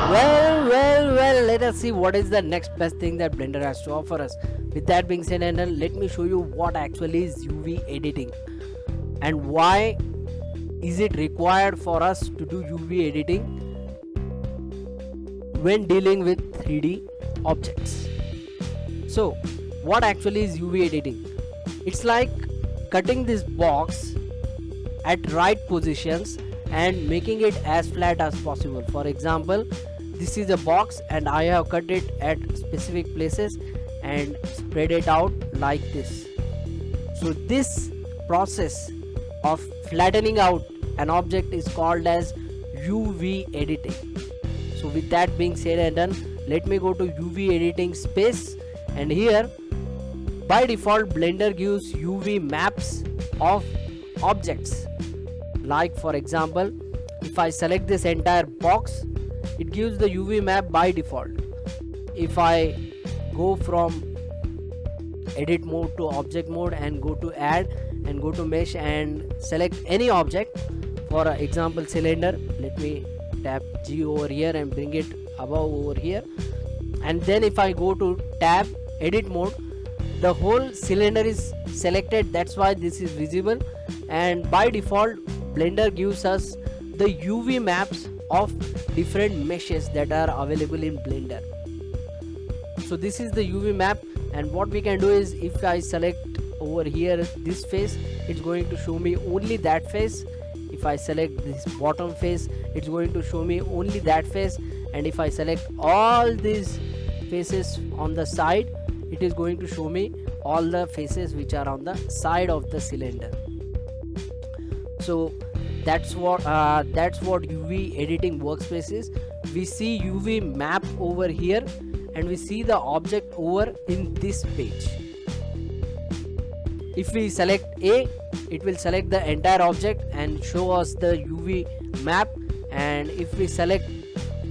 Well, let us see what is the next best thing that Blender has to offer us. With that being said, and then let me show you what actually is UV editing and why is it required for us to do UV editing when dealing with 3D objects. So, what actually is UV editing? It's like cutting this box at right positions and making it as flat as possible. For example, this is a box and I have cut it at specific places and spread it out like this. So this process of flattening out an object is called as UV editing. So with that being said and done, let me go to UV editing space, and here by default Blender gives UV maps of objects. Like for example, if I select this entire box, it gives the UV map by default. If I go from edit mode to object mode and go to add and go to mesh and select any object, for example cylinder, let me tap G over here and bring it above over here, and then if I go to tab edit mode, the whole cylinder is selected. That's why this is visible, and by default Blender gives us the UV maps of different meshes that are available in Blender. So this is the UV map, and what we can do is if I select over here this face, it's going to show me only that face. If I select this bottom face, it's going to show me only that face, and if I select all these faces on the side, it is going to show me all the faces which are on the side of the cylinder. So that's what UV editing workspace is. We see UV map over here and we see the object over in this page. If we select A, it will select the entire object and show us the UV map, and if we select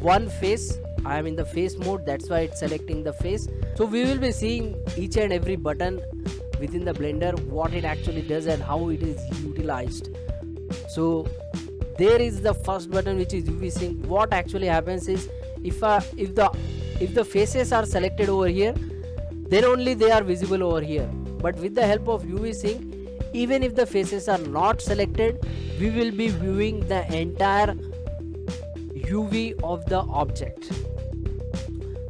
one face, I am in the face mode, that's why it's selecting the face. So we will be seeing each and every button within the Blender, what it actually does and how it is utilized. So there is the first button, which is UV sync. What actually happens is if the faces are selected over here, then only they are visible over here. But with the help of UV sync, even if the faces are not selected, we will be viewing the entire UV of the object.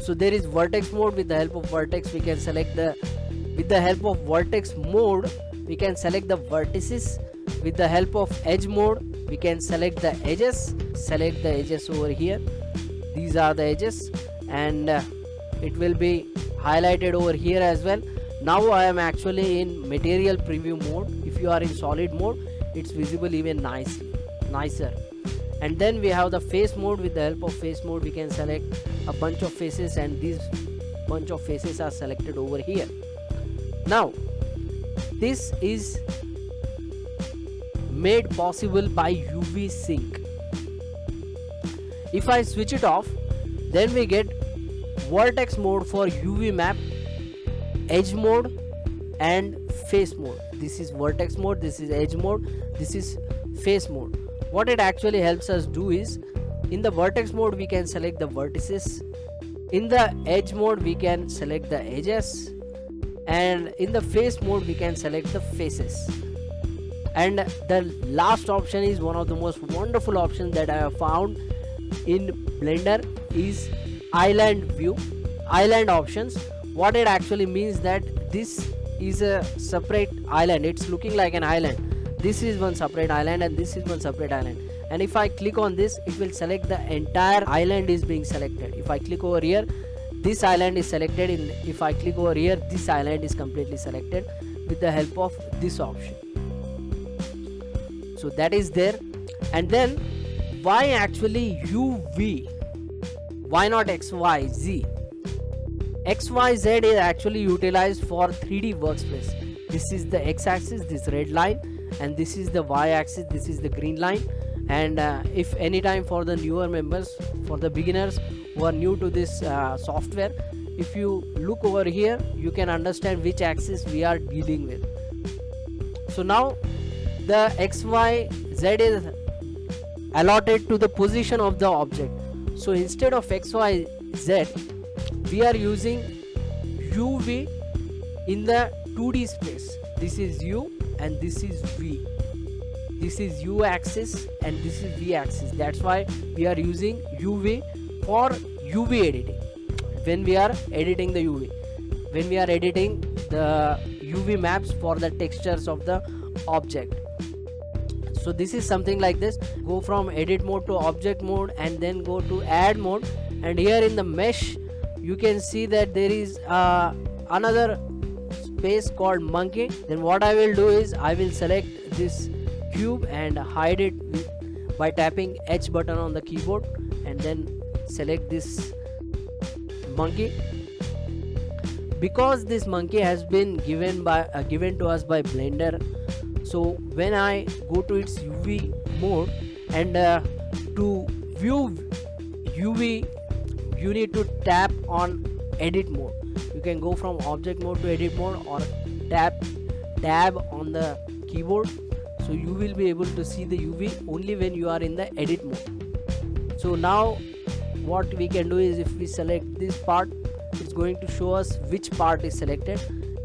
So there is vertex mode. With the help of vertex we can select with the help of vertex mode we can select the vertices. With the help of edge mode we can select the edges. Select the edges over here, these are the edges, and it will be highlighted over here as well. Now I am actually in material preview mode. If you are in solid mode, it's visible even nicer. And then we have the face mode. With the help of face mode we can select a bunch of faces, and these bunch of faces are selected over here. Now this is made possible by UV sync. If I switch it off, then we get vertex mode for UV map, edge mode and face mode. This is vertex mode, this is edge mode, this is face mode. What it actually helps us do is, in the vertex mode we can select the vertices, in the edge mode we can select the edges, and in the face mode we can select the faces. And the last option is one of the most wonderful options that I have found in Blender is island view, island options. What it actually means that this is a separate island, it's looking like an island. This is one separate island and this is one separate island, and if I click on this, it will select the entire island is being selected. If I click over here, this island is selected, and if I click over here, this island is completely selected with the help of this option. So that is there. And then why actually UV? Why not XYZ? XYZ is actually utilized for 3D workspace. This is the x-axis, this red line, and this is the y-axis, this is the green line. And if anytime for the newer members, for the beginners who are new to this software, if you look over here, you can understand which axis we are dealing with. So now the XYZ is allotted to the position of the object. So instead of XYZ, we are using UV in the 2D space. This is U and this is V. This is U axis and this is V axis. That's why we are using UV for UV editing. When we are editing the UV, when we are editing the UV maps for the textures of the object. So this is something like this. Go from edit mode to object mode and then go to add mode, and here in the mesh you can see that there is another space called monkey. Then what I will do is I will select this cube and hide it by tapping H button on the keyboard and then select this monkey. Because this monkey has been given to us by Blender, so when I go to its UV mode and to view UV you need to tap on edit mode. You can go from object mode to edit mode or tap tab on the keyboard. So you will be able to see the UV only when you are in the edit mode. So now what we can do is, if we select this part, it's going to show us which part is selected.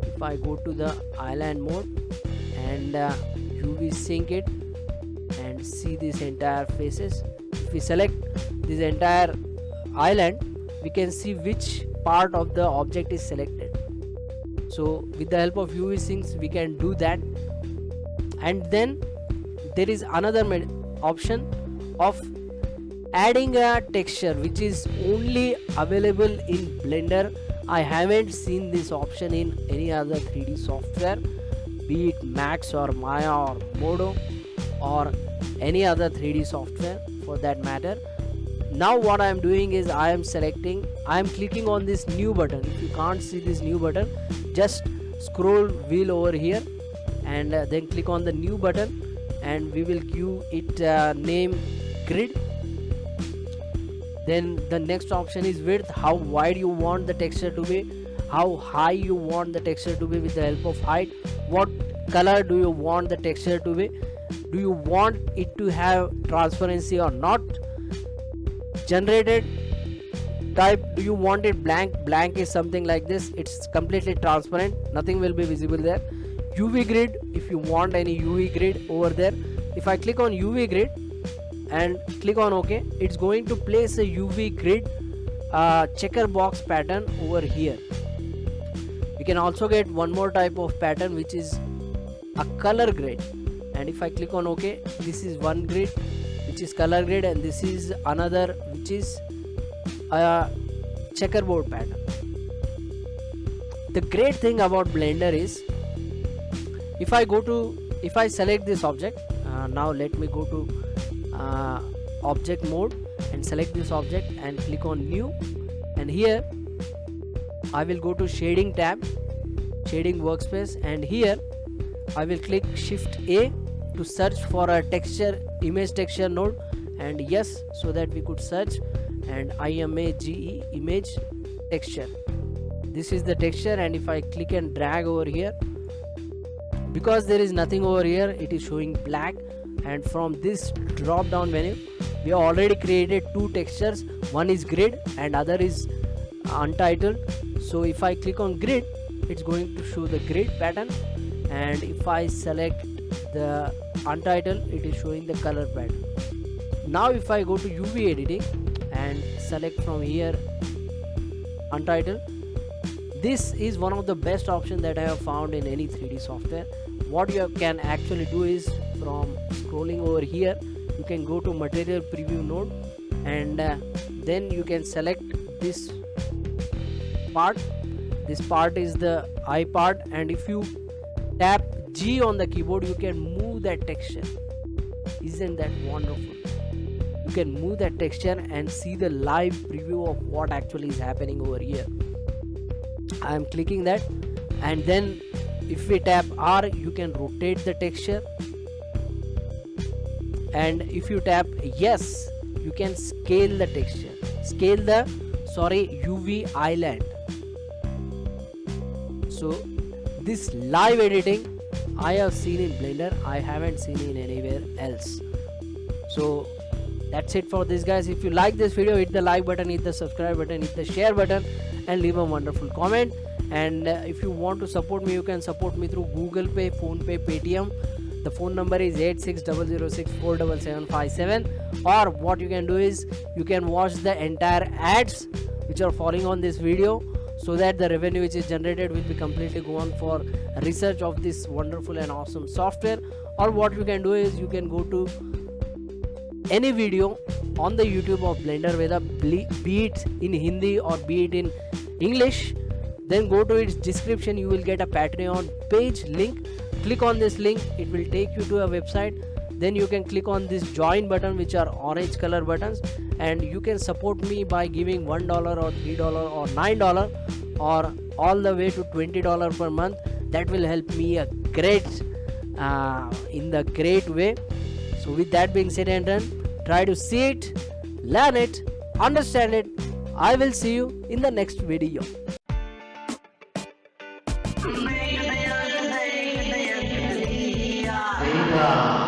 If I go to the island mode and UV sync it and see this entire faces, if we select this entire island, we can see which part of the object is selected. So with the help of UV syncs we can do that. And then there is another option of adding a texture which is only available in Blender. I haven't seen this option in any other 3D software, be it Max or Maya or Modo or any other 3D software for that matter. Now what I am doing is I am clicking on this new button. If you can't see this new button, just scroll wheel over here and then click on the new button, and we will give it name grid. Then the next option is width, how wide you want the texture to be, how high you want the texture to be with the help of height, what color do you want the texture to be, do you want it to have transparency or not, generated type, do you want it blank is something like this, it's completely transparent, nothing will be visible there. UV grid, if you want any UV grid over there. If I click on UV grid and click on OK, it's going to place a UV grid checker box pattern over here. You can also get one more type of pattern which is a color grid, and if I click on OK, this is one grid which is color grid, and this is another which is a checkerboard pattern. The great thing about Blender is, if I select this object, now let me go to object mode and select this object and click on new, and here I will go to shading tab, shading workspace, and here I will click shift A to search for a texture, image texture node, and yes, so that we could search, and IMAGE, image texture. This is the texture, and if I click and drag over here, because there is nothing over here, it is showing black. And from this drop down menu we have already created two textures, one is grid and other is untitled. So if I click on grid, it's going to show the grid pattern, and if I select the untitled, it is showing the color pattern. Now if I go to UV editing and select from here untitled, this is one of the best options that I have found in any 3D software. What you can actually do is, from scrolling over here, you can go to material preview node, and then you can select this part. This part is the eye part, and if you tap G on the keyboard, you can move that texture. Isn't that wonderful? You can move that texture and see the live preview of what actually is happening over here. I am clicking that, and then if we tap R, you can rotate the texture, and if you tap yes, you can scale the texture, UV island. So this live editing I have seen in Blender. I haven't seen in anywhere else. So that's it for this, guys. If you like this video, hit the like button, hit the subscribe button, hit the share button, and leave a wonderful comment. And if you want to support me, you can support me through Google Pay, Phone Pay, Paytm. The phone number is 8600647757. Or what you can do is you can watch the entire ads which are following on this video, so that the revenue which is generated will be completely gone for research of this wonderful and awesome software. Or what you can do is you can go to any video on the YouTube of Blender Veda, be it in Hindi or be it in English. Then go to its description, you will get a Patreon page link. Click on this link, it will take you to a website. Then you can click on this join button, which are orange color buttons, and you can support me by giving $1 or $3 or $9 or all the way to $20 per month. That will help me a great in the great way. So with that being said and done, try to see it, learn it, understand it. I will see you in the next video. Veda.